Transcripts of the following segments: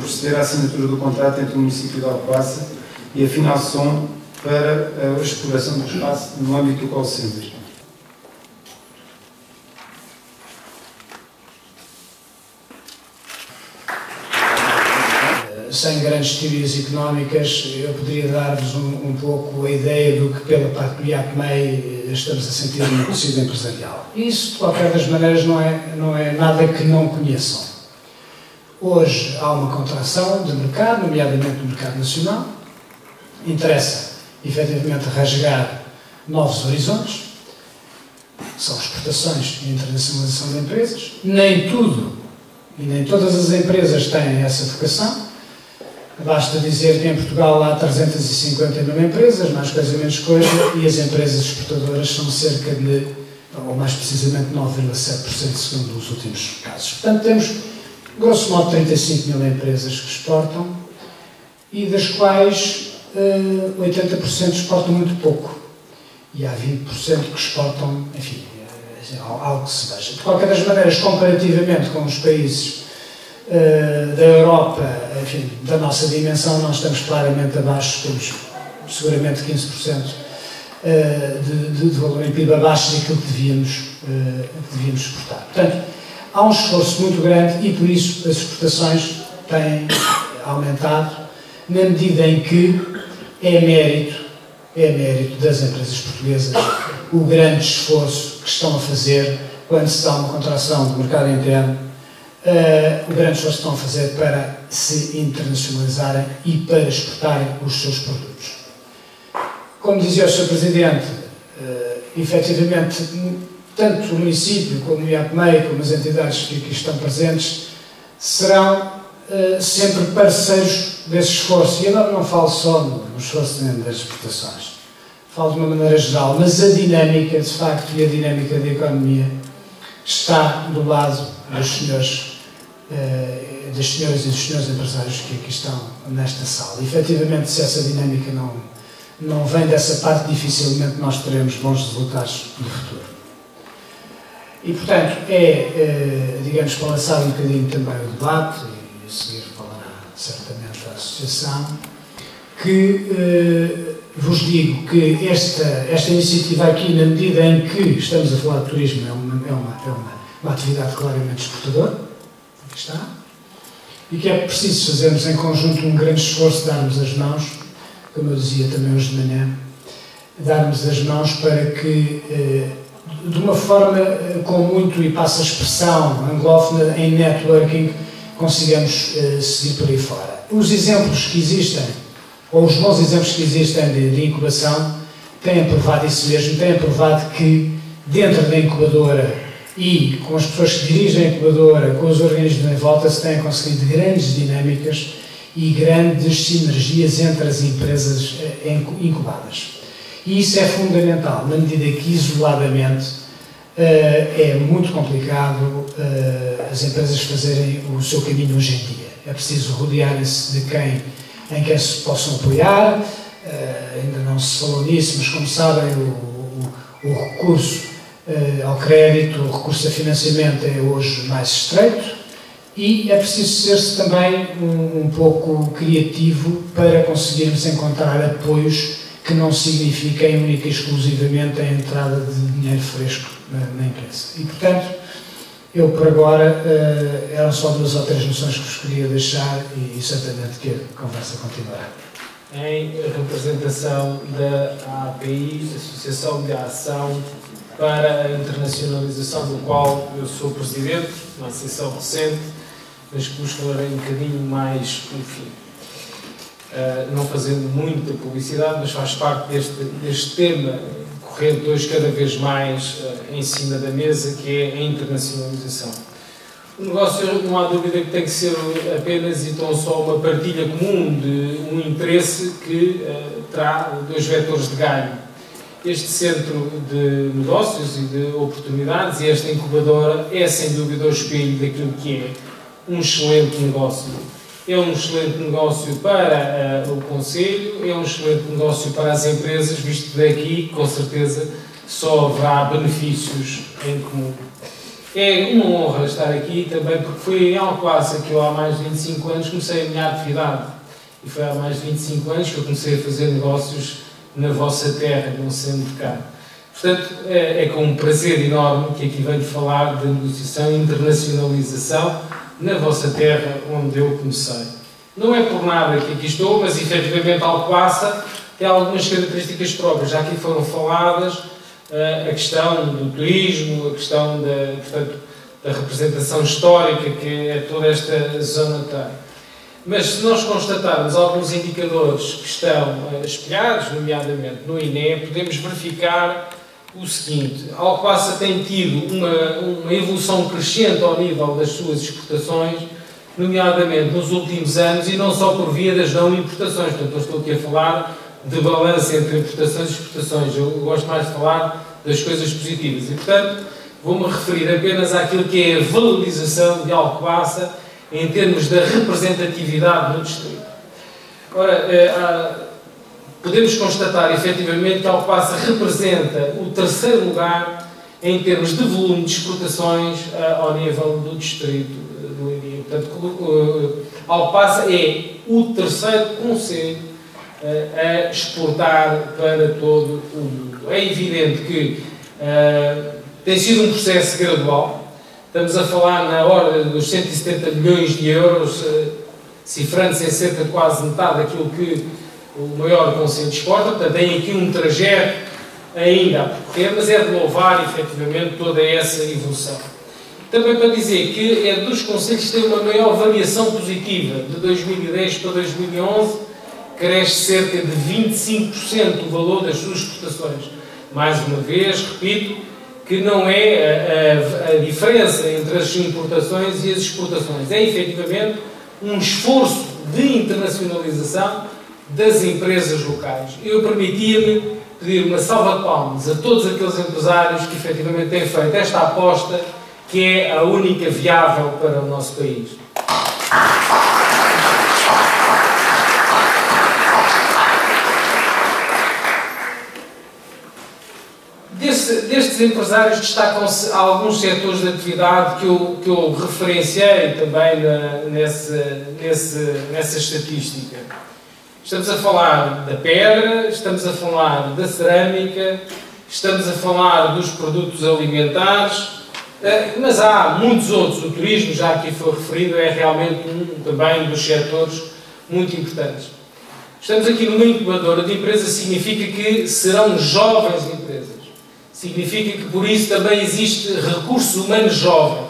proceder à assinatura do contrato entre o município de Alcobaça e a Finalsom para a exploração do espaço no âmbito do call center. Sem grandes teorias económicas, eu poderia dar-vos um pouco a ideia do que pela parte do IACMEI estamos a sentir no tecido empresarial. Isso, de qualquer das maneiras, não é nada que não conheçam. Hoje há uma contração de mercado, nomeadamente do mercado nacional. Interessa, efetivamente, rasgar novos horizontes. São exportações e internacionalização de empresas. Nem tudo e nem todas as empresas têm essa vocação. Basta dizer que em Portugal há 350 mil empresas, mais coisa menos coisa, e as empresas exportadoras são cerca de, ou mais precisamente, 9,7% segundo os últimos casos. Portanto, temos, grosso modo, 35 mil empresas que exportam e das quais 80% exportam muito pouco. E há 20% que exportam, enfim, algo que se veja. De qualquer das maneiras, comparativamente com os países da Europa, enfim, da nossa dimensão, nós estamos claramente abaixo, temos seguramente 15% de valor em PIB abaixo daquilo que devíamos exportar. Portanto, há um esforço muito grande e por isso as exportações têm aumentado, na medida em que é mérito das empresas portuguesas o grande esforço que estão a fazer quando se dá uma contração do mercado interno, o grande esforço que estão a fazer para se internacionalizarem e para exportarem os seus produtos. Como dizia o Sr. Presidente, efetivamente, tanto o município como o IACMEI, como as entidades que aqui estão presentes, serão sempre parceiros desse esforço. E agora não falo só no esforço das exportações, falo de uma maneira geral, mas a dinâmica, de facto, e a dinâmica da economia está do lado dos senhores, das senhoras e dos senhores empresários que aqui estão nesta sala. E, efetivamente, se essa dinâmica não vem dessa parte, dificilmente nós teremos bons resultados no futuro. E, portanto, digamos, para lançar um bocadinho também o debate, e a seguir falará certamente a Associação, que vos digo que esta iniciativa aqui, na medida em que estamos a falar de turismo, é uma atividade claramente exportadora, aqui está, e que é preciso fazermos em conjunto um grande esforço, darmos as mãos, como eu dizia também hoje de manhã, darmos as mãos para que, de uma forma com muito, e passa a expressão anglófona, em networking, consigamos seguir por aí fora. Os exemplos que existem, ou os bons exemplos que existem de incubação, têm provado isso mesmo, têm provado que dentro da incubadora e com as pessoas que dirigem a incubadora, com os organismos em volta, se têm conseguido grandes dinâmicas e grandes sinergias entre as empresas incubadas. E isso é fundamental, na medida que isoladamente é muito complicado as empresas fazerem o seu caminho hoje em dia. É preciso rodearem-se de em quem se possam apoiar, ainda não se falou nisso, mas como sabem, o recurso ao crédito, o recurso a financiamento é hoje mais estreito e é preciso ser-se também um pouco criativo para conseguirmos encontrar apoios que não signifiquem única e exclusivamente a entrada de dinheiro fresco na empresa. E, portanto, eu por agora eram só 2 ou 3 noções que vos queria deixar e certamente que a conversa continuará. Em representação da API, Associação de Ação para a Internacionalização, do qual eu sou presidente, uma associação recente, mas que vos falarei um bocadinho mais no fim. Não fazendo muita publicidade, mas faz parte deste tema corrente hoje cada vez mais em cima da mesa, que é a internacionalização. O negócio, não há dúvida que tem que ser apenas e tão só uma partilha comum de um interesse que terá 2 vetores de ganho. Este centro de negócios e de oportunidades e esta incubadora é sem dúvida o espelho daquilo que é um excelente negócio. É um excelente negócio para o Conselho, é um excelente negócio para as empresas, visto que daqui, com certeza, só haverá benefícios em comum. É uma honra estar aqui também, porque foi em Alcobaça que eu há mais de 25 anos comecei a minha atividade. E foi há mais de 25 anos que eu comecei a fazer negócios na vossa terra, não sendo de cá. Portanto, é com um prazer enorme que aqui venho falar de negociação e internacionalização na vossa terra, onde eu comecei. Não é por nada que aqui estou, mas efetivamente Alcobaça tem algumas características próprias. Já aqui foram faladas a questão do turismo, a questão da representação histórica que toda esta zona tem. Mas se nós constatarmos alguns indicadores que estão espelhados, nomeadamente no INE, podemos verificar o seguinte: a Alcobaça tem tido uma evolução crescente ao nível das suas exportações, nomeadamente nos últimos anos, e não só por via das não importações. Portanto, eu estou aqui a falar de balanço entre importações e exportações. Eu gosto mais de falar das coisas positivas. E, portanto, vou-me referir apenas àquilo que é a valorização de Alcobaça em termos da representatividade no distrito. Ora, podemos constatar, efetivamente, que Alcobaça representa o terceiro lugar em termos de volume de exportações ao nível do distrito do Leiria. Portanto, Alcobaça é o terceiro concelho a exportar para todo o mundo. É evidente que tem sido um processo gradual. Estamos a falar na ordem dos 170 milhões de euros, cifrando-se em cerca de quase metade daquilo que o maior concelho exporta. Portanto, tem aqui um trajeto ainda a percorrer, mas é de louvar, efetivamente, toda essa evolução. Também para dizer que é dos concelhos que tem uma maior variação positiva. De 2010 para 2011, cresce cerca de 25% o valor das suas exportações. Mais uma vez, repito, que não é a diferença entre as importações e as exportações. É, efetivamente, um esforço de internacionalização das empresas locais. Eu permitia-me pedir uma salva de palmas a todos aqueles empresários que, efetivamente, têm feito esta aposta, que é a única viável para o nosso país. Destes empresários destacam-se alguns setores de atividade que eu referenciei também nessa estatística. Estamos a falar da pedra, estamos a falar da cerâmica, estamos a falar dos produtos alimentares, mas há muitos outros. O turismo, já aqui foi referido, é realmente também dos setores muito importantes. Estamos aqui numa incubadora de empresas, significa que serão jovens empresas. Significa que, por isso, também existe recursos humanos jovens.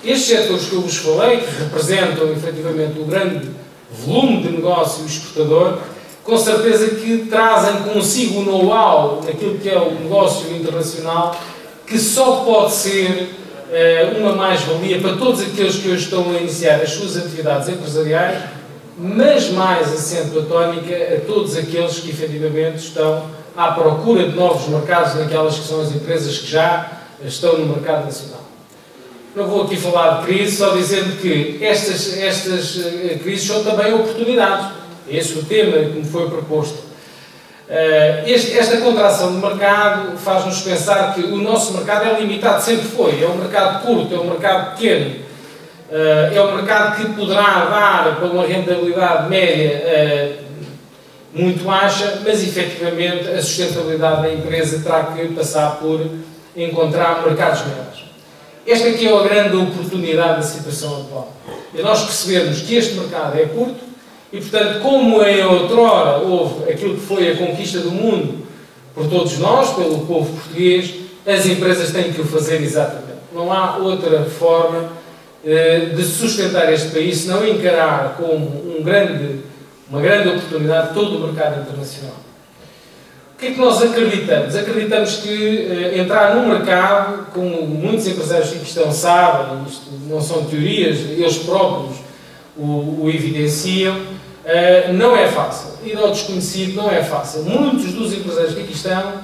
Estes setores que eu vos falei, que representam, efetivamente, o grande volume de negócio exportador, com certeza que trazem consigo o know-how daquilo que é o negócio internacional, que só pode ser uma mais-valia para todos aqueles que hoje estão a iniciar as suas atividades empresariais, mas mais acento a tónica a todos aqueles que, efetivamente, estão à procura de novos mercados naquelas que são as empresas que já estão no mercado nacional. Não vou aqui falar de crise, só dizendo que estas crises são também oportunidades. Esse é o tema que me foi proposto. Esta contração do mercado faz-nos pensar que o nosso mercado é limitado, sempre foi. É um mercado curto, é um mercado pequeno. É um mercado que poderá dar para uma rentabilidade média muito baixa, mas efetivamente a sustentabilidade da empresa terá que passar por encontrar mercados maiores. Esta aqui é a grande oportunidade da situação atual. E nós percebermos que este mercado é curto e, portanto, como em outrora houve aquilo que foi a conquista do mundo por todos nós, pelo povo português, as empresas têm que o fazer exatamente. Não há outra forma de sustentar este país se não encarar como uma grande oportunidade todo o mercado internacional. O que é que nós acreditamos? Acreditamos que entrar num mercado, como muitos empresários que aqui estão sabem, isto não são teorias, eles próprios o evidenciam, não é fácil. Ir ao desconhecido não é fácil. Muitos dos empresários que aqui estão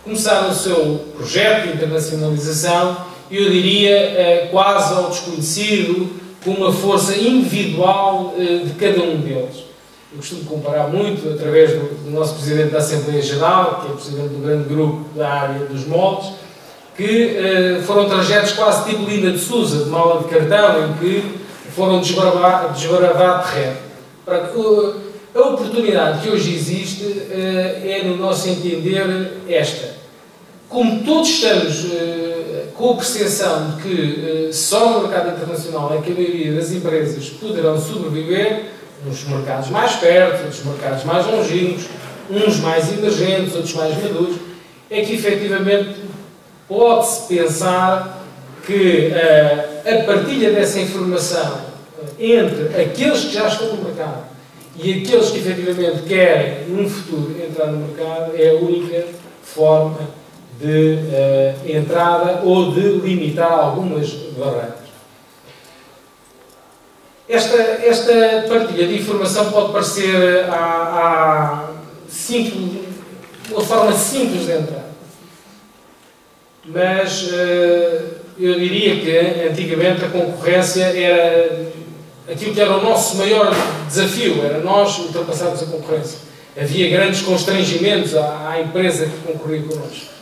começaram o seu projeto de internacionalização, eu diria, quase ao desconhecido, com uma força individual de cada um deles. Eu costumo comparar muito, através do nosso Presidente da Assembleia Geral, que é o Presidente do grande grupo da área dos moldes, que foram trajetos quase tipo Linda de Sousa, de mala de cartão, em que foram desbravar terreno. A oportunidade que hoje existe é, no nosso entender, esta. Como todos estamos com a percepção de que só no mercado internacional é que a maioria das empresas poderão sobreviver, uns mercados mais perto, outros mercados mais longínquos, uns mais emergentes, outros mais maduros, é que efetivamente pode-se pensar que a partilha dessa informação entre aqueles que já estão no mercado e aqueles que efetivamente querem, num futuro, entrar no mercado, é a única forma de entrada ou de limitar algumas barreiras. Esta partilha de informação pode parecer uma forma simples de entrar, mas eu diria que antigamente a concorrência era aquilo que era o nosso maior desafio, era nós ultrapassarmos a concorrência. Havia grandes constrangimentos à empresa que concorria connosco.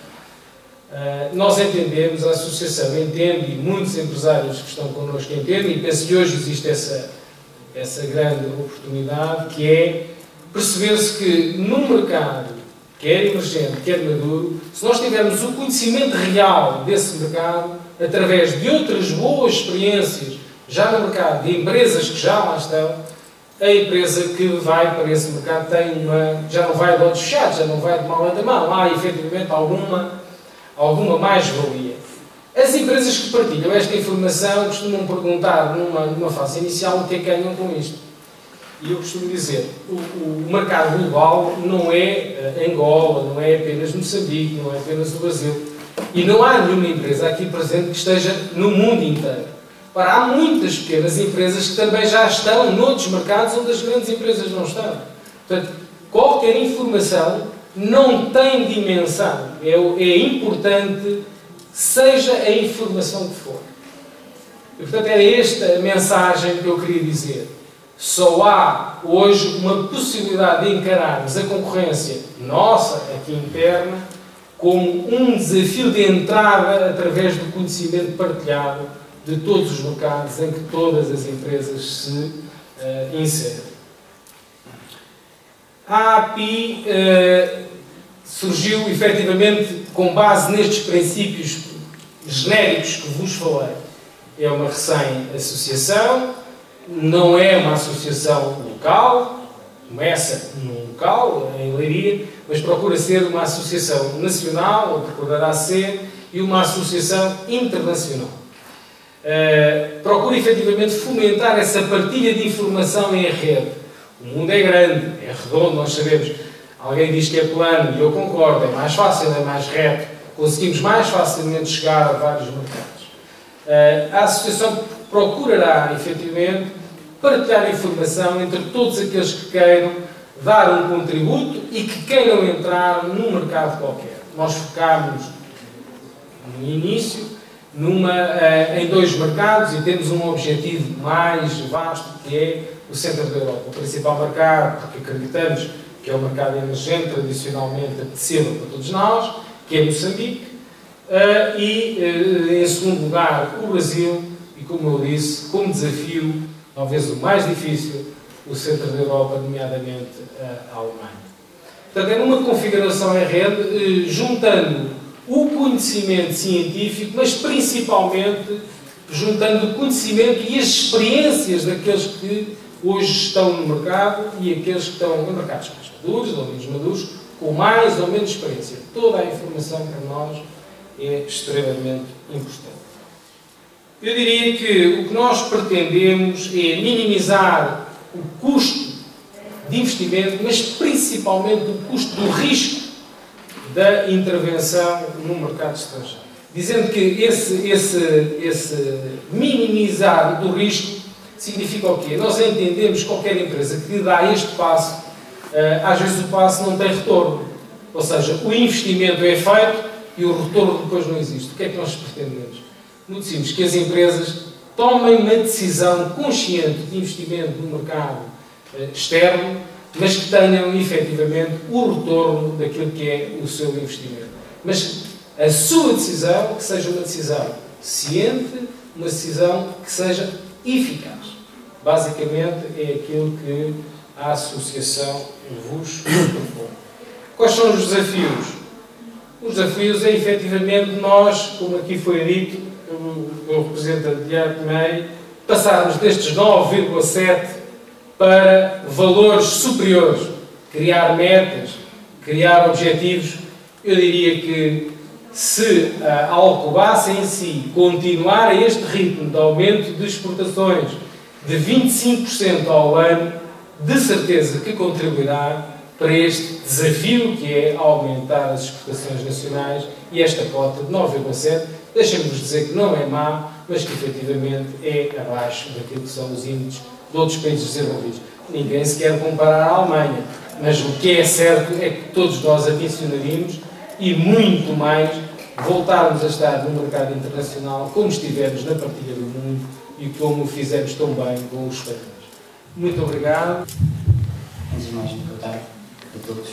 Nós entendemos, a Associação entende, e muitos empresários que estão connosco entendem, e penso que hoje existe essa grande oportunidade, que é perceber-se que num mercado, quer emergente, quer maduro, se nós tivermos o conhecimento real desse mercado, através de outras boas experiências já no mercado, de empresas que já lá estão, a empresa que vai para esse mercado já não vai de olhos fechados, já não vai de mala da mão, há efetivamente alguma mais-valia. As empresas que partilham esta informação costumam perguntar numa fase inicial o que é que ganham com isto. E eu costumo dizer, o mercado global não é Angola, não é apenas Moçambique, não é apenas o Brasil. E não há nenhuma empresa aqui presente que esteja no mundo inteiro. Há muitas pequenas empresas que também já estão noutros mercados onde as grandes empresas não estão. Portanto, qualquer informação não tem dimensão. É importante, seja a informação que for. E, portanto, era esta a mensagem que eu queria dizer. Só há hoje uma possibilidade de encararmos a concorrência nossa, aqui interna, como um desafio de entrada através do conhecimento partilhado de todos os mercados em que todas as empresas se inserem. A API surgiu efetivamente com base nestes princípios genéricos que vos falei. É uma recém-associação, não é uma associação local, começa num local, em Leiria, mas procura ser uma associação nacional, ou procurará ser, e uma associação internacional. Procura efetivamente fomentar essa partilha de informação em rede. O mundo é grande, é redondo, nós sabemos. Alguém diz que é plano, e eu concordo, é mais fácil, é mais reto, conseguimos mais facilmente chegar a vários mercados. A associação procurará, efetivamente, partilhar informação entre todos aqueles que queiram dar um contributo e que queiram entrar num mercado qualquer. Nós focámos no início em 2 mercados e temos um objetivo mais vasto, que é o centro da Europa. O principal mercado, porque acreditamos que é o mercado emergente, tradicionalmente apetecível para todos nós, que é Moçambique, e, em segundo lugar, o Brasil, e como eu disse, como desafio, talvez o mais difícil, o centro da Europa, nomeadamente a Alemanha. Portanto, é numa configuração em rede, juntando o conhecimento científico, mas principalmente juntando o conhecimento e as experiências daqueles que hoje estão no mercado e aqueles que estão em mercados mais maduros ou menos maduros, com mais ou menos experiência. Toda a informação para nós é extremamente importante. Eu diria que o que nós pretendemos é minimizar o custo de investimento, mas principalmente o custo do risco da intervenção no mercado estrangeiro. Dizendo que esse minimizar do risco significa o quê? Nós entendemos que qualquer empresa que dá este passo, às vezes o passo não tem retorno. Ou seja, o investimento é feito e o retorno depois não existe. O que é que nós pretendemos? Muito simples, que as empresas tomem uma decisão consciente de investimento no mercado externo, mas que tenham efetivamente o retorno daquilo que é o seu investimento. Mas a sua decisão que seja uma decisão ciente, uma decisão que seja eficaz. Basicamente é aquilo que a Associação vos propõe. Quais são os desafios? Os desafios é, efetivamente, nós, como aqui foi dito, o representante de APMEI, passarmos destes 9,7 para valores superiores, criar metas, criar objetivos. Eu diria que se a Alcobaça em si continuar a este ritmo de aumento de exportações de 25% ao ano, de certeza que contribuirá para este desafio que é aumentar as exportações nacionais e esta cota de 9,7, deixem-nos dizer que não é má, mas que efetivamente é abaixo daquilo que são os índices de outros países desenvolvidos. Ninguém se quer comparar à Alemanha, mas o que é certo é que todos nós adicionaríamos e muito mais voltarmos a estar no mercado internacional como estivemos na partilha do mundo e como fizemos tão bem com os espanhóis. Muito obrigado. Antes de mais, boa tarde a todos.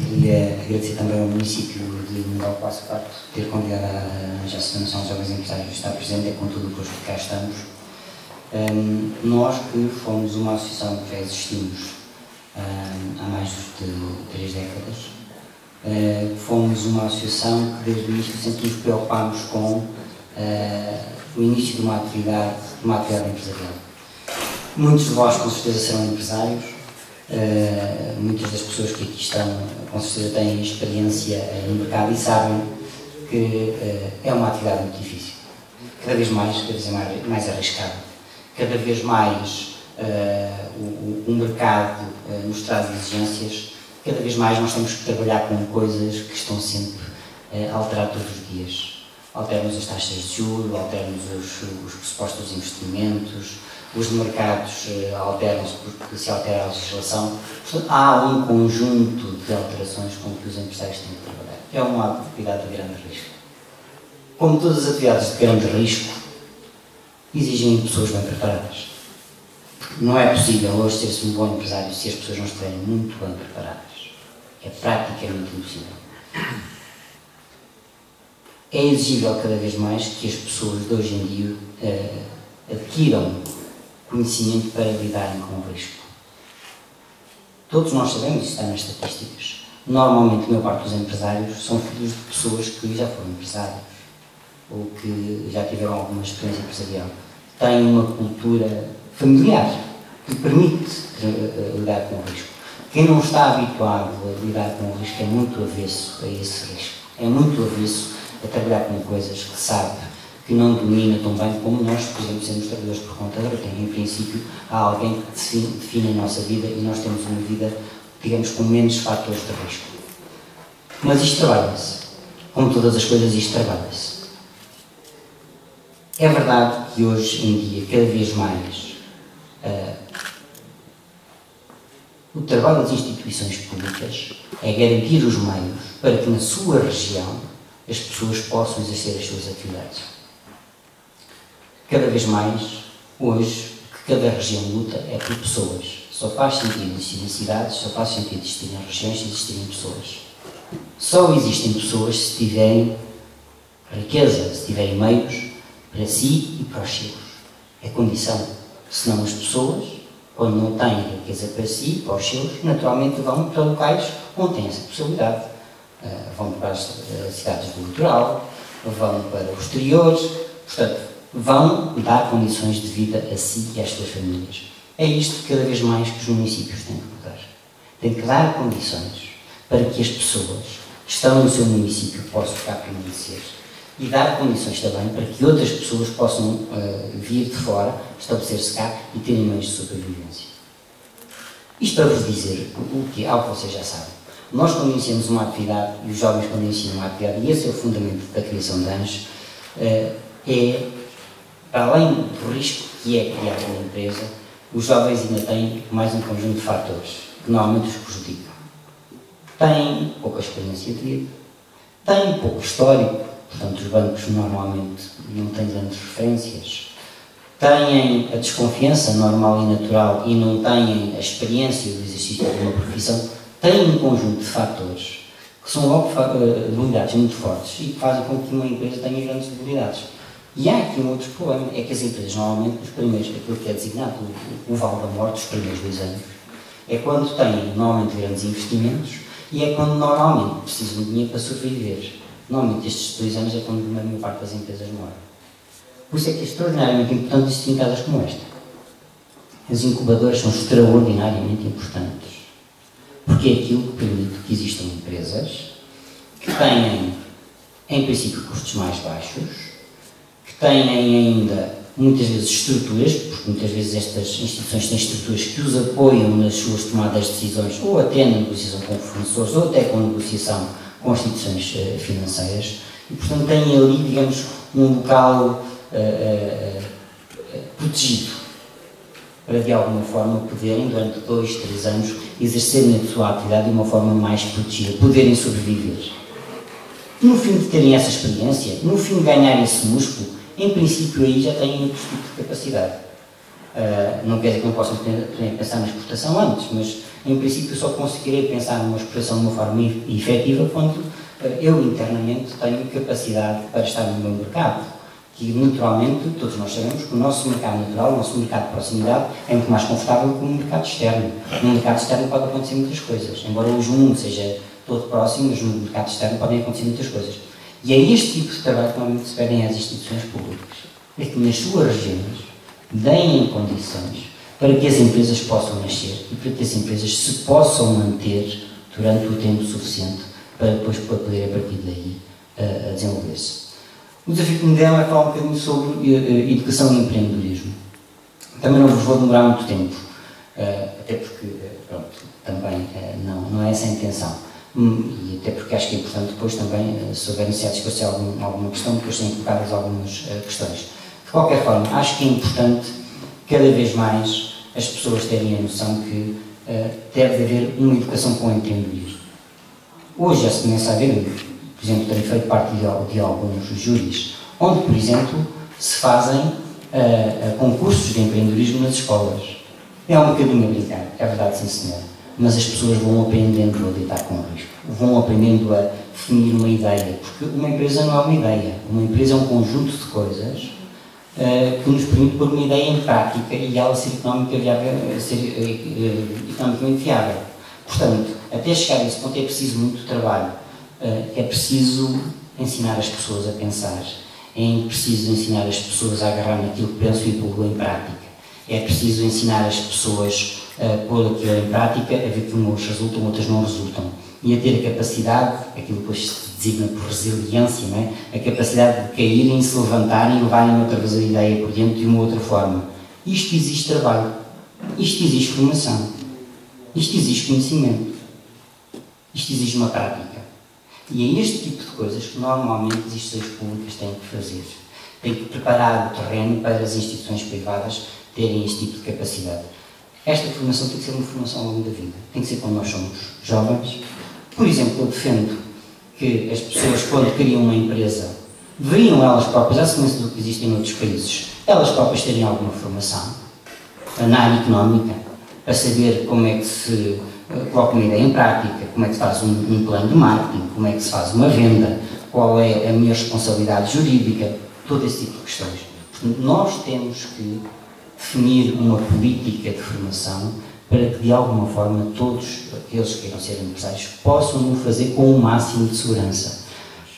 Queria agradecer também ao município de Miguel Passo Pato ter convidado a Associação de Jovens Empresários a estar presente, é com tudo o que cá estamos. Nós que fomos uma associação que já existimos há mais de 3 décadas, fomos uma associação que desde o início sempre nos preocupámos com o início de uma atividade empresarial. Muitos de vós com certeza serão empresários, muitas das pessoas que aqui estão com certeza têm experiência no mercado e sabem que é uma atividade muito difícil, cada vez mais arriscada, cada vez mais o mercado nos traz exigências, cada vez mais nós temos que trabalhar com coisas que estão sempre a alterar todos os dias. Alteram-nos as taxas de juros, alteram-nos os pressupostos dos investimentos, os mercados alteram-se porque se altera a legislação. Portanto, há um conjunto de alterações com que os empresários têm que trabalhar. É uma atividade de grande risco. Como todas as atividades de grande risco, exigem pessoas bem preparadas. Não é possível hoje ser-se um bom empresário se as pessoas não estiverem muito bem preparadas. É praticamente impossível. É exigível cada vez mais que as pessoas de hoje em dia adquiram conhecimento para lidarem com o risco. Todos nós sabemos, isso está nas estatísticas. Normalmente, a maior parte dos empresários são filhos de pessoas que já foram empresários ou que já tiveram alguma experiência empresarial. Têm uma cultura familiar que permite lidar com o risco. Quem não está habituado a lidar com o risco é muito avesso a esse risco. É muito avesso a trabalhar com coisas que sabe que não domina tão bem como nós, por exemplo, sendo trabalhadores por conta própria. Em princípio, há alguém que define a nossa vida e nós temos uma vida, digamos, com menos fatores de risco. Mas isto trabalha-se. Como todas as coisas, isto trabalha-se. É verdade que hoje em dia, cada vez mais, o trabalho das instituições públicas é garantir os meios para que na sua região as pessoas possam exercer as suas atividades. Cada vez mais, hoje, que cada região luta é por pessoas. Só faz sentido existir em cidades, só faz sentido existir em regiões se existirem pessoas. Só existem pessoas se tiverem riqueza, se tiverem meios para si e para os seus. É condição. Senão as pessoas, quando não têm riqueza para si e para os seus, naturalmente vão para locais onde têm essa possibilidade. Vão para as cidades do litoral, vão para os exteriores, portanto, vão dar condições de vida a si e às suas famílias. É isto cada vez mais que os municípios têm que mudar. Têm que dar condições para que as pessoas que estão no seu município possam ficar permanecer e dar condições também para que outras pessoas possam vir de fora, estabelecer-se cá e terem meios de sobrevivência. Isto para vos dizer algo que vocês já sabem. Nós, quando iniciamos uma atividade, e os jovens, quando iniciam uma atividade, e esse é o fundamento da criação de ANJs, é, para além do risco que é criar uma empresa, os jovens ainda têm mais um conjunto de fatores que normalmente os prejudicam. Têm pouca experiência de vida, têm pouco histórico, portanto, os bancos normalmente não têm grandes referências, têm a desconfiança normal e natural e não têm a experiência do exercício de uma profissão. Tem um conjunto de fatores que são logo debilidades muito fortes e que fazem com que uma empresa tenha grandes debilidades. E há aqui um outro problema, é que as empresas normalmente, os primeiros, aquilo que é designado o vale da morte, os primeiros 2 anos, é quando têm normalmente grandes investimentos e é quando normalmente precisam de dinheiro para sobreviver. Normalmente estes 2 anos é quando a maior parte das empresas morre. Por isso é que é extraordinariamente importante existir em casas como esta. As incubadoras são extraordinariamente importantes, porque é aquilo que permite que existam empresas que tenham, em princípio, custos mais baixos, que têm ainda, muitas vezes, estruturas, porque muitas vezes estas instituições têm estruturas que os apoiam nas suas tomadas de decisões, ou até na negociação com fornecedores, ou até com negociação com instituições financeiras, e, portanto, têm ali, digamos, um local protegido, para, de alguma forma, poderem, durante 2, 3 anos, exercerem a sua atividade de uma forma mais protegida, poderem sobreviver. No fim de terem essa experiência, no fim de ganharem esse músculo, em princípio aí já têm outro tipo de capacidade. Não quer dizer que não possam pensar na exportação antes, mas em princípio só conseguirei pensar numa exportação de uma forma efetiva quando eu internamente tenho capacidade para estar no meu mercado. Que naturalmente, todos nós sabemos que o nosso mercado natural, o nosso mercado de proximidade é muito mais confortável que o mercado externo. No mercado externo pode acontecer muitas coisas, embora hoje o mundo seja todo próximo, mas no mercado externo podem acontecer muitas coisas. E é este tipo de trabalho que normalmente se pedem às instituições públicas, é que nas suas regiões deem condições para que as empresas possam nascer e para que as empresas se possam manter durante o tempo suficiente para depois poder, a partir daí, desenvolver-se. O desafio que me deram é falar um bocadinho sobre educação e empreendedorismo. Também não vos vou demorar muito tempo, até porque, pronto, também não é essa a intenção. E até porque acho que é importante depois também, se houver necessidade de esclarecer alguma questão, depois serem colocadas algumas questões. De qualquer forma, acho que é importante, cada vez mais, as pessoas terem a noção que deve haver uma educação com o empreendedorismo. Hoje já se começa a ver, por exemplo, tenho feito parte de alguns júris, onde, por exemplo, se fazem concursos de empreendedorismo nas escolas. É um bocadinho a brincar, é verdade, sim senhor, mas as pessoas vão aprendendo a lidar com o risco, vão aprendendo a definir uma ideia, porque uma empresa não é uma ideia, uma empresa é um conjunto de coisas que nos permite pôr uma ideia em prática e ela ser economicamente viável. Portanto, até chegar a esse ponto é preciso muito trabalho. É preciso ensinar as pessoas a pensar, é preciso ensinar as pessoas a agarrar naquilo que pensam e pô-lo em prática, é preciso ensinar as pessoas a pôr aquilo em prática, a ver que umas resultam, outras não resultam, e a ter a capacidade, aquilo que depois se designa por resiliência, não é? A capacidade de caírem, se levantarem e levarem outra vez a ideia por dentro de uma outra forma. Isto exige trabalho, isto exige formação, isto exige conhecimento, isto exige uma prática. E é este tipo de coisas que normalmente as instituições públicas têm que fazer. Têm que preparar o terreno para as instituições privadas terem este tipo de capacidade. Esta formação tem que ser uma formação ao longo da vida. Tem que ser quando nós somos jovens. Por exemplo, eu defendo que as pessoas, quando criam uma empresa, deveriam elas próprias, à semelhança do que existe em outros países, elas próprias terem alguma formação na área económica, para saber como é que se coloca uma ideia em prática, como é que se faz um plano de marketing, como é que se faz uma venda, qual é a minha responsabilidade jurídica, todo esse tipo de questões. Portanto, nós temos que definir uma política de formação para que, de alguma forma, todos aqueles que queiram ser empresários possam o fazer com o máximo de segurança.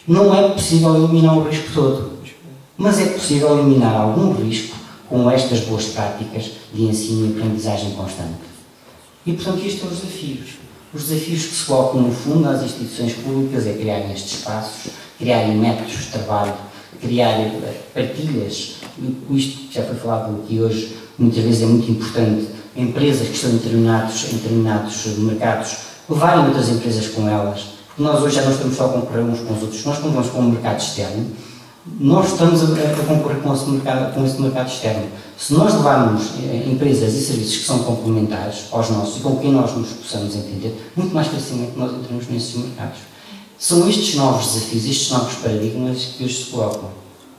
Não é possível eliminar o risco todo, mas é possível eliminar algum risco com estas boas práticas de ensino e aprendizagem constante. E, portanto, estes são os desafios. Os desafios que se colocam, no fundo, às instituições públicas é criarem estes espaços, criarem métodos de trabalho, criarem partilhas. E isto que já foi falado aqui hoje, muitas vezes é muito importante. Empresas que estão em determinados mercados levarem outras empresas com elas, porque nós hoje já não estamos só a concorrer uns com os outros, nós concorremos com o mercado externo, nós estamos a concorrer com esse mercado externo. Se nós levarmos empresas e serviços que são complementares aos nossos e com quem nós nos possamos entender, muito mais facilmente nós entramos nesses mercados. São estes novos desafios, estes novos paradigmas que hoje se colocam.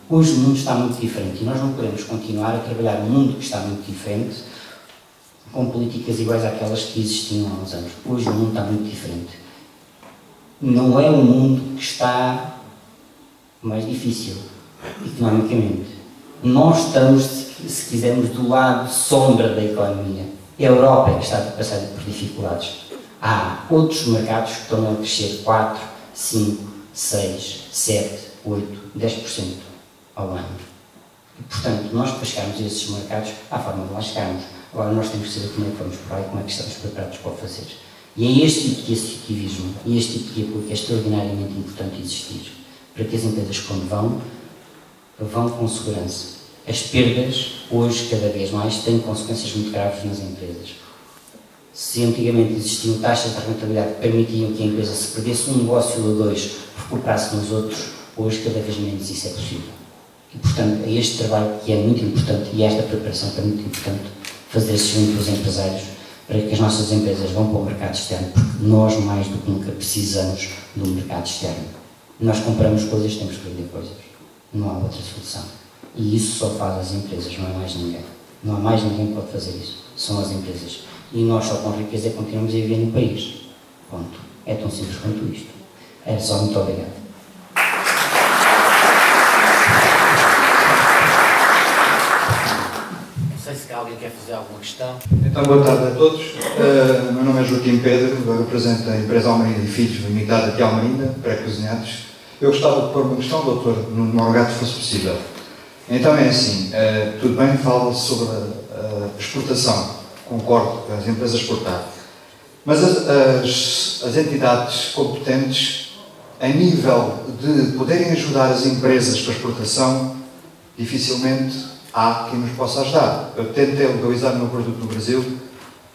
Hoje o mundo está muito diferente e nós não podemos continuar a trabalhar num mundo que está muito diferente com políticas iguais àquelas que existiam há uns anos. Hoje o mundo está muito diferente. não é um mundo que está mais difícil, economicamente. Nós estamos, se quisermos, do lado sombra da economia. A Europa é que está a passar por dificuldades. Há outros mercados que estão a crescer 4, 5, 6, 7, 8, 10% ao ano. E, portanto, nós para chegarmos a esses mercados, há forma de lá chegarmos. Agora nós temos que saber como é que vamos para lá e como é que estamos preparados para o fazer. E é este tipo de associativismo e este tipo de apoio que é extraordinariamente importante existir, para que as empresas, quando vão com segurança. As perdas, hoje, cada vez mais, têm consequências muito graves nas empresas. Se antigamente existiam taxas de rentabilidade que permitiam que a empresa, se perdesse um negócio ou dois, recuperasse nos outros, hoje, cada vez menos isso é possível. E, portanto, é este trabalho que é muito importante e esta preparação que é muito importante fazer-se junto dos empresários para que as nossas empresas vão para o mercado externo, porque nós, mais do que nunca, precisamos do mercado externo. Nós compramos coisas, temos que vender coisas. Não há outra solução. E isso só faz as empresas, não é mais ninguém. Não há mais ninguém que pode fazer isso. São as empresas. E nós só com riqueza continuamos a viver no país. Ponto. É tão simples quanto isto. É só. Muito obrigado. Não sei se alguém quer fazer alguma questão. Então, boa tarde a todos. Meu nome é Joaquim Pedro, eu represento a empresa Almerida e Filhos Limitada de Almerida, pré-cozinhados. Eu gostava de pôr uma questão, doutor Nuno Morgado, se fosse possível. Então é assim, tudo bem, fala sobre a exportação, concordo com as empresas exportar, mas as entidades competentes, a nível de poderem ajudar as empresas para a exportação, dificilmente há quem nos possa ajudar. Eu tentei legalizar o meu produto no Brasil,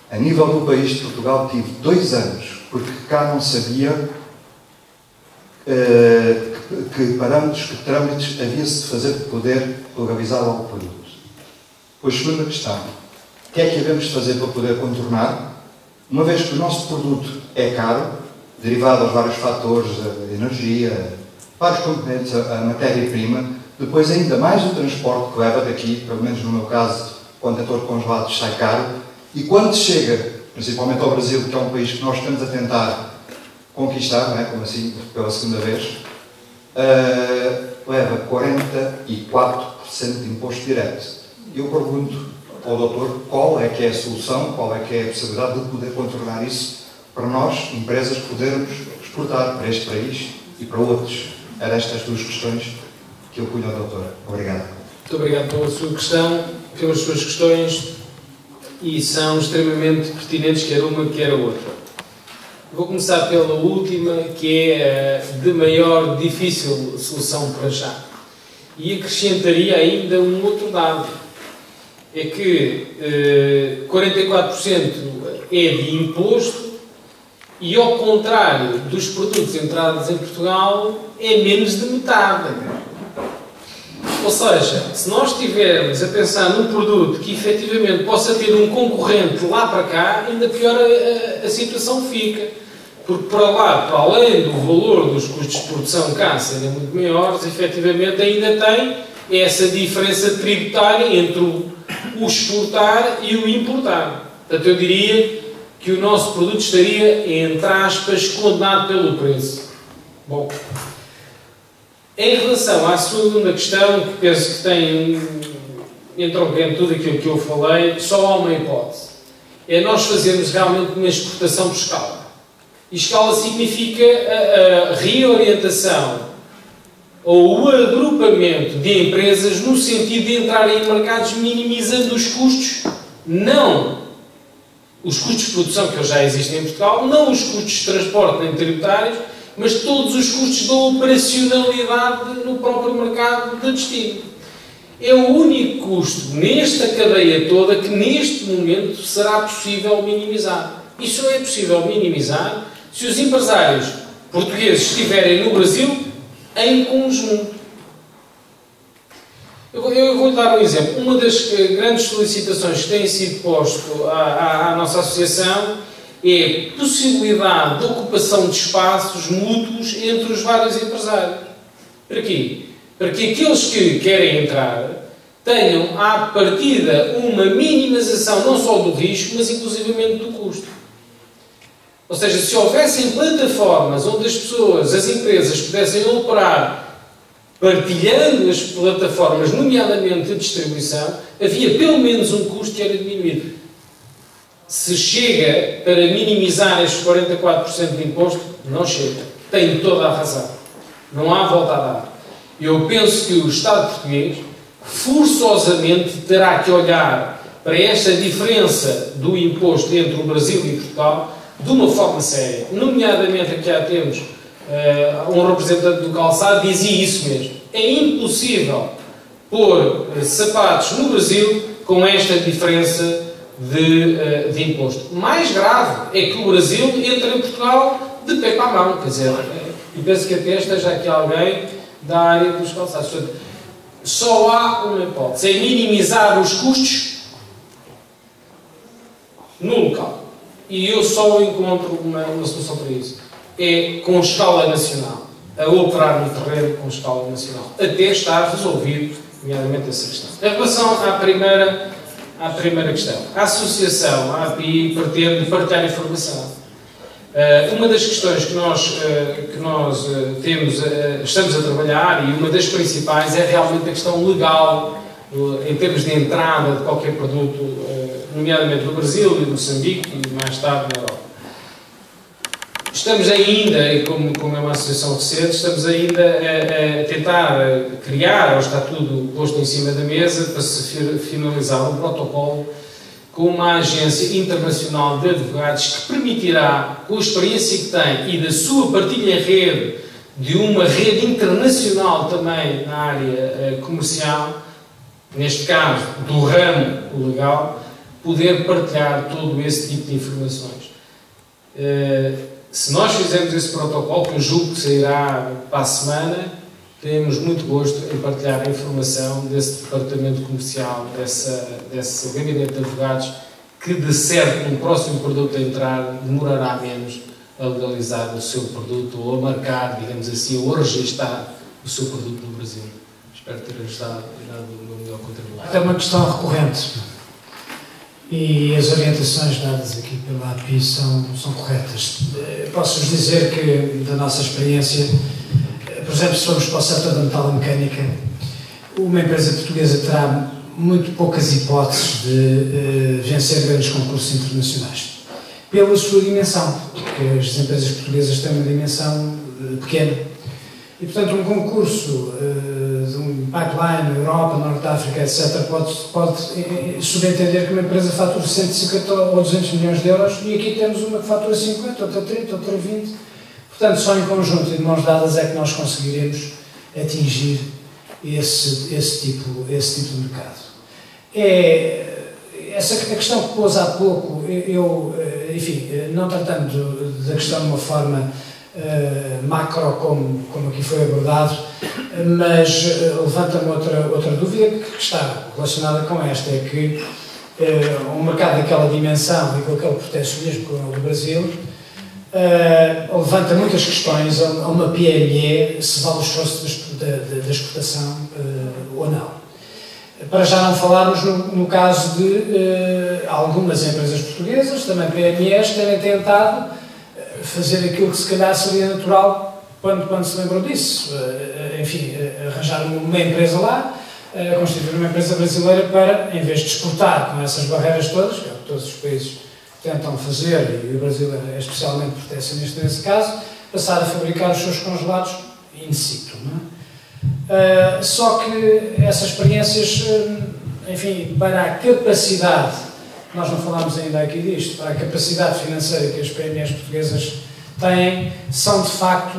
a nível do país de Portugal tive 2 anos, porque cá não sabia que parâmetros, que trâmites havia-se de fazer para poder legalizar logo o produto. Pois, segunda questão, o que é que devemos fazer para poder contornar? Uma vez que o nosso produto é caro, derivado aos vários fatores, a energia, vários componentes, a matéria-prima, depois ainda mais o transporte que leva daqui, pelo menos no meu caso, o contentor congelado sai caro, e quando chega, principalmente ao Brasil, que é um país que nós estamos a tentar conquistar, não é? Como assim, pela segunda vez, leva 44% de imposto direto. Eu pergunto ao doutor qual é que é a solução, qual é que é a possibilidade de poder contornar isso para nós, empresas, podermos exportar para este país e para outros. Eram estas 2 questões que eu punho ao doutor. Obrigado. Muito obrigado pela sua questão, pelas suas questões, e são extremamente pertinentes, quer uma, quer a outra. Vou começar pela última, que é de maior difícil solução para já. E acrescentaria ainda um outro dado. É que 44% é de imposto e, ao contrário dos produtos entrados em Portugal, é menos de metade. Ou seja, se nós estivermos a pensar num produto que efetivamente possa ter um concorrente lá para cá, ainda pior a situação fica. Porque para lá, para além do valor dos custos de produção cá serem muito maiores, efetivamente ainda tem essa diferença tributária entre o exportar e o importar. Portanto, eu diria que o nosso produto estaria, entre aspas, condenado pelo preço. Bom, em relação à segunda questão, que penso que tem entronca tudo aquilo que eu falei, só há uma hipótese. É nós fazermos realmente uma exportação por escala. E escala significa a reorientação ou o agrupamento de empresas no sentido de entrarem em mercados minimizando os custos, não os custos de produção que já existem em Portugal, não os custos de transporte nem tributários, mas todos os custos da operacionalidade no próprio mercado de destino. É o único custo nesta cadeia toda que neste momento será possível minimizar. E só é possível minimizar se os empresários portugueses estiverem no Brasil em conjunto. Eu vou dar um exemplo. Uma das grandes solicitações que tem sido posto à nossa associação é a possibilidade de ocupação de espaços mútuos entre os vários empresários. Para quê? Para que aqueles que querem entrar tenham, à partida, uma minimização não só do risco, mas inclusivamente do custo. Ou seja, se houvessem plataformas onde as pessoas, as empresas, pudessem operar partilhando as plataformas, nomeadamente de distribuição, havia pelo menos um custo que era diminuído. Se chega para minimizar estes 44% de imposto, não chega. Tem toda a razão. Não há volta a dar. Eu penso que o Estado português forçosamente terá que olhar para esta diferença do imposto entre o Brasil e Portugal de uma forma séria. Nomeadamente, aqui já temos um representante do calçado, dizia isso mesmo. É impossível pôr sapatos no Brasil com esta diferença de imposto. Mais grave é que o Brasil entra em Portugal de pé para a mão. Quer dizer, e penso que até esteja aqui alguém da área dos calçados. Portanto, só há uma hipótese, é minimizar os custos no local. E eu só encontro uma solução para isso. É com escala nacional. A operar no terreno com escala nacional. Até estar resolvido, nomeadamente, essa questão. Em relação à primeira questão, a associação, a API, pretende partilhar informação. Uma das questões que nós estamos a trabalhar, e uma das principais, é realmente a questão legal, em termos de entrada de qualquer produto, nomeadamente no Brasil e no Moçambique e mais tarde na Europa. Estamos ainda, e como é uma associação recente, estamos ainda a tentar criar, ou está tudo posto em cima da mesa, para se finalizar um protocolo com uma agência internacional de advogados que permitirá, com a experiência que tem e da sua partilha em rede, de uma rede internacional também na área comercial, neste caso do ramo legal, poder partilhar todo esse tipo de informações. Se nós fizermos esse protocolo, que eu julgo que sairá para a semana, temos muito gosto em partilhar a informação desse departamento comercial, desse gabinete de advogados, que de certo, no próximo produto a entrar, demorará menos a legalizar o seu produto, ou a marcar, digamos assim, ou a registar o seu produto no Brasil. Espero ter ajudado o meu melhor contributo. É uma questão recorrente. E as orientações dadas aqui pela API são corretas. Posso-vos dizer que, da nossa experiência, por exemplo, se formos para o setor da metalomecânica, uma empresa portuguesa terá muito poucas hipóteses de vencer grandes concursos internacionais. Pela sua dimensão, porque as empresas portuguesas têm uma dimensão pequena. E, portanto, um concurso de um pipeline, Europa, Norte de África, etc., pode subentender que uma empresa fatura 150 ou 200 milhões de euros e aqui temos uma que fatura 50, outra 30, outra 20. Portanto, só em conjunto e de mãos dadas é que nós conseguiremos atingir esse tipo de mercado. A questão que pôs há pouco, enfim, não tratando da questão de uma forma macro, como aqui foi abordado, mas levanta-me outra dúvida que está relacionada com esta, é que um mercado daquela dimensão e com aquele proteccionismo como é o do Brasil levanta muitas questões a uma PME se vale o esforço da exportação ou não. Para já não falarmos no caso de algumas empresas portuguesas, também PMEs, terem tentado fazer aquilo que se calhar seria natural quando se lembram disso. Enfim, arranjar uma empresa lá, constituir uma empresa brasileira para, em vez de exportar com essas barreiras todas, que é o que todos os países tentam fazer, e o Brasil é especialmente protecionista nesse caso, passar a fabricar os seus congelados in situ. Não é? Só que essas experiências, enfim, para a capacidade, nós não falámos ainda aqui disto, para a capacidade financeira que as PMEs portuguesas têm, são de facto,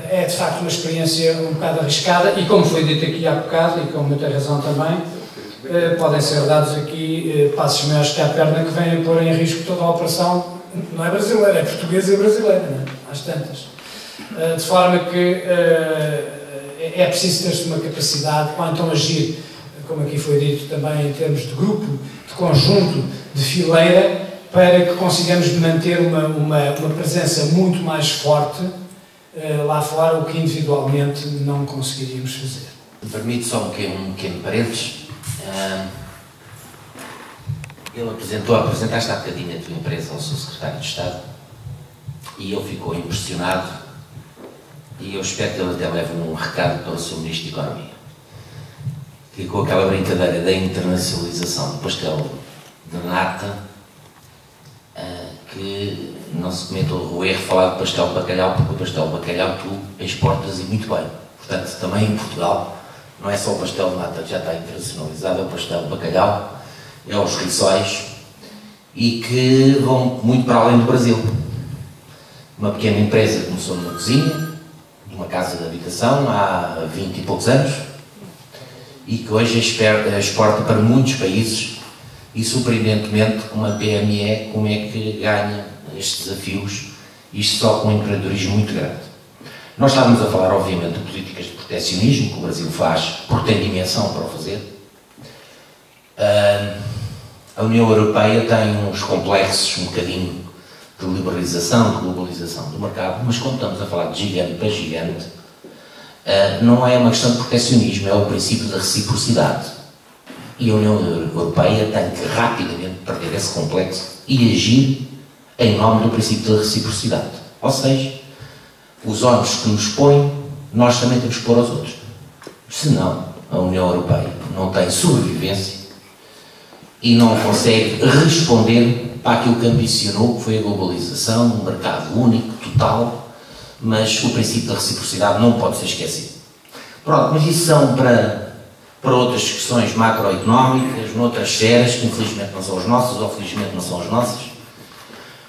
é de facto uma experiência um bocado arriscada e, como foi dito aqui há bocado, e com muita razão também, podem ser dados aqui passos maiores que a perna que vêm pôr em risco toda a operação, não é brasileira, é portuguesa e brasileira, não é? Às tantas. De forma que é preciso ter-se uma capacidade, ou então agir, como aqui foi dito também, em termos de grupo, de conjunto, de fileira, para que consigamos manter uma presença muito mais forte lá fora, o que individualmente não conseguiríamos fazer. Permite só um pequeno parênteses. Apresentaste há bocadinho a tua empresa ao seu secretário de Estado e ele ficou impressionado, e eu espero que ele até leve um recado para o Sr. Ministro da Economia, que com aquela brincadeira da internacionalização do pastel de nata, que não se cometa o erro de falar de pastel de bacalhau, porque o pastel de bacalhau tu exportas e muito bem. Portanto, também em Portugal, não é só o pastel de nata que já está internacionalizado, é o pastel de bacalhau, é os rissóis, e que vão muito para além do Brasil. Uma pequena empresa começou numa cozinha, numa casa de habitação, há 20 e poucos anos, e que hoje exporta para muitos países, e surpreendentemente uma PME como é que ganha estes desafios, isto só com um empreendedorismo muito grande. Nós estávamos a falar, obviamente, de políticas de protecionismo, que o Brasil faz, porque tem dimensão para o fazer. A União Europeia tem uns complexos, um bocadinho de liberalização, de globalização do mercado, mas quando estamos a falar de gigante para gigante, não é uma questão de protecionismo, é o princípio da reciprocidade. E a União Europeia tem que rapidamente perder esse complexo e agir em nome do princípio da reciprocidade. Ou seja, os ónus que nos põem, nós também temos que pôr aos outros. Senão, a União Europeia não tem sobrevivência e não consegue responder para aquilo que ambicionou, que foi a globalização, um mercado único, total, mas o princípio da reciprocidade não pode ser esquecido. Pronto, mas isso são para outras discussões macroeconómicas, noutras esferas, que infelizmente não são as nossas, ou felizmente não são as nossas.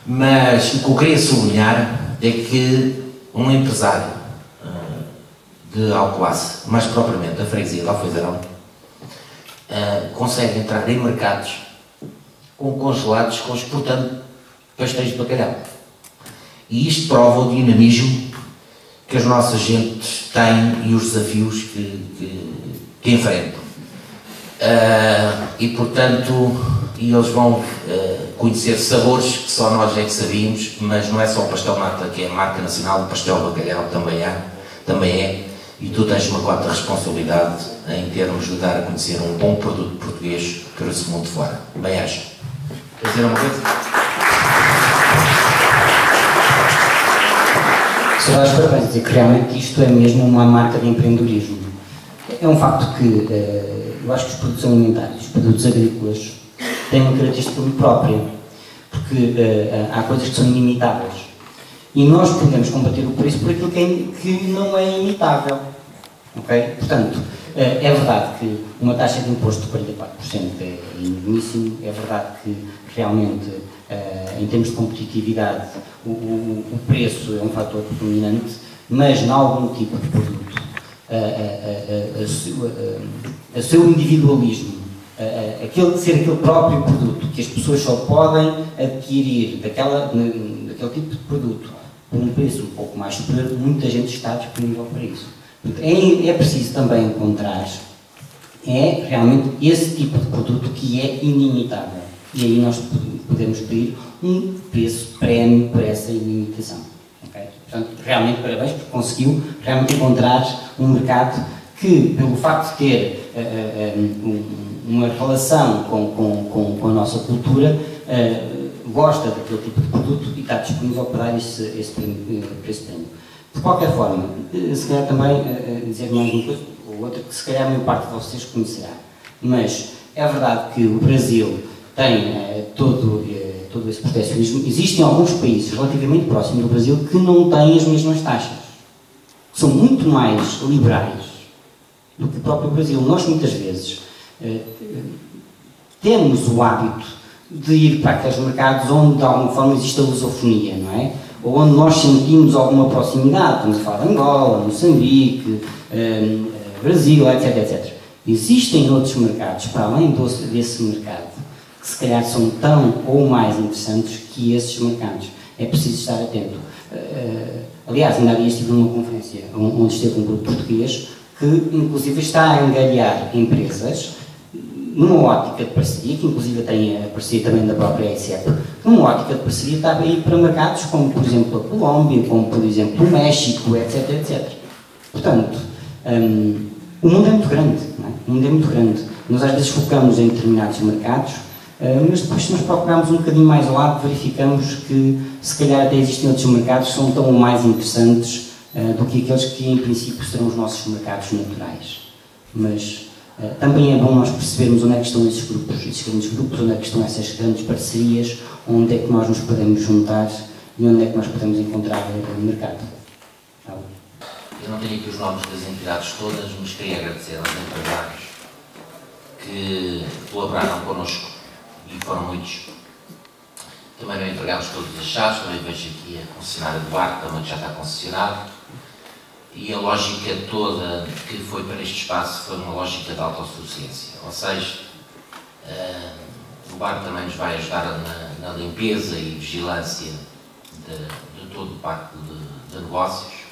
Mas o que eu queria sublinhar é que um empresário de Alcoace, mais propriamente da freguesia de Alfeizarão, consegue entrar em mercados com congelados, exportando pastéis de bacalhau. E isto prova o dinamismo que as nossas gentes têm e os desafios que enfrentam. E, portanto, eles vão conhecer sabores que só nós é que sabíamos, mas não é só o pastel nata que é a marca nacional, o pastel de bacalhau também é, e tu tens uma quarta responsabilidade em termos de dar a conhecer um bom produto português para esse mundo fora. Bem-aja. Quer dizer uma coisa? Só dá os parabéns, dizer que realmente isto é mesmo uma marca de empreendedorismo. É um facto que eu acho que os produtos alimentares, os produtos agrícolas, têm uma característica muito própria, porque há coisas que são inimitáveis. E nós podemos combater o preço por aquilo que não é imitável. Okay? Portanto, é verdade que uma taxa de imposto de 44% é enormíssimo, é verdade que realmente, em termos de competitividade, o preço é um fator predominante, mas em algum tipo de produto, o seu individualismo, ser aquele próprio produto que as pessoas só podem adquirir daquele tipo de produto por um preço um pouco mais superior, muita gente está disponível para isso. É preciso também encontrar realmente esse tipo de produto que é inimitável. E aí nós podemos pedir um preço prémio para essa ilimitação. Okay? Portanto, realmente parabéns, porque conseguiu realmente encontrar um mercado que, pelo facto de ter uma relação com a nossa cultura, gosta daquele tipo de produto e está disponível para dar esse prémio. De qualquer forma, se calhar também dizer mais uma coisa ou outra que se calhar a maior parte de vocês conhecerá, mas é verdade que o Brasil tem todo esse protecionismo. Existem alguns países relativamente próximos do Brasil que não têm as mesmas taxas, que são muito mais liberais do que o próprio Brasil. Nós muitas vezes temos o hábito de ir para aqueles mercados onde de alguma forma existe a lusofonia, não é? Ou onde nós sentimos alguma proximidade, estamos a falar de Angola, Moçambique, Brasil, etc, etc. Existem outros mercados, para além desse mercado, que se calhar são tão ou mais interessantes que esses mercados. É preciso estar atento. Aliás, ainda há dias estive numa conferência onde esteve um grupo português que, inclusive, está a angariar empresas numa ótica de parceria, que inclusive tem a parceria também da própria ESEP, numa ótica de parceria está a ir para mercados como, por exemplo, a Colômbia, como, por exemplo, o México, etc, etc. Portanto, o mundo é muito grande, não é? O mundo é muito grande. Nós às vezes focamos em determinados mercados Mas depois, se nos procurarmos um bocadinho mais ao lado, verificamos que se calhar até existem outros mercados que são tão mais interessantes do que aqueles que em princípio serão os nossos mercados naturais. Mas também é bom nós percebermos onde é que estão esses grandes grupos, onde é que estão essas grandes parcerias, onde é que nós nos podemos juntar e onde é que nós podemos encontrar mercado. Eu não tenho aqui os nomes das entidades todas, mas queria agradecer aos empresários que colaboraram connosco, e foram muitos. Também não entregámos todas as chaves, também vejo aqui a concessionária do Barco, também que já está concessionado. E a lógica toda que foi para este espaço foi uma lógica de autossuficiência, ou seja, o Barco também nos vai ajudar na limpeza e vigilância de todo o parque de negócios.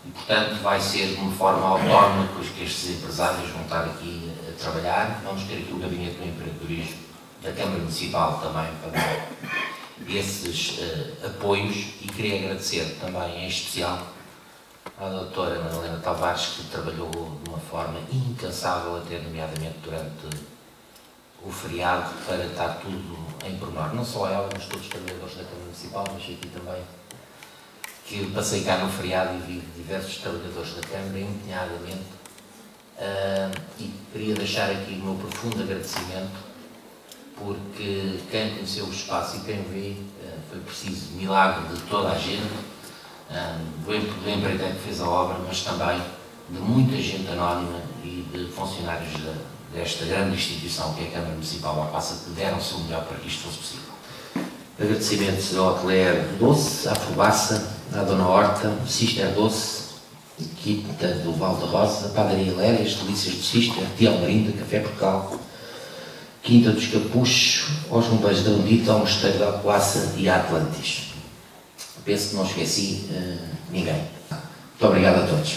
E, portanto, vai ser de uma forma autónoma que estes empresários vão estar aqui a trabalhar. Vamos ter aqui o Gabinete do Empreendedorismo da Câmara Municipal também para dar esses apoios, e queria agradecer também, em especial, à doutora Madalena Tavares, que trabalhou de uma forma incansável, até nomeadamente durante o feriado, para estar tudo em pormenor. Não só ela, mas todos os trabalhadores da Câmara Municipal, mas aqui também, que passei cá no feriado e vi diversos trabalhadores da Câmara empenhadamente, e queria deixar aqui o meu profundo agradecimento, porque quem conheceu o espaço e quem o vê, foi preciso milagre de toda a gente, do empreiteiro que fez a obra, mas também de muita gente anónima e de funcionários desta grande instituição que é a Câmara Municipal da Passa, que deram o seu melhor para que isto fosse possível. Agradecimentos ao Atelier Doce, à Fubaça, à Dona Horta, Cister Doce, Quinta do Val da Rosa, Padaria Léria, as Delícias do Cister, Tia Almarinda, Café Portugal, Quinta dos Capuchos, aos Bombeiros da Undita, ao Mosteiro da Alcoaça e à Atlantis. Penso que não esqueci ninguém. Muito obrigado a todos.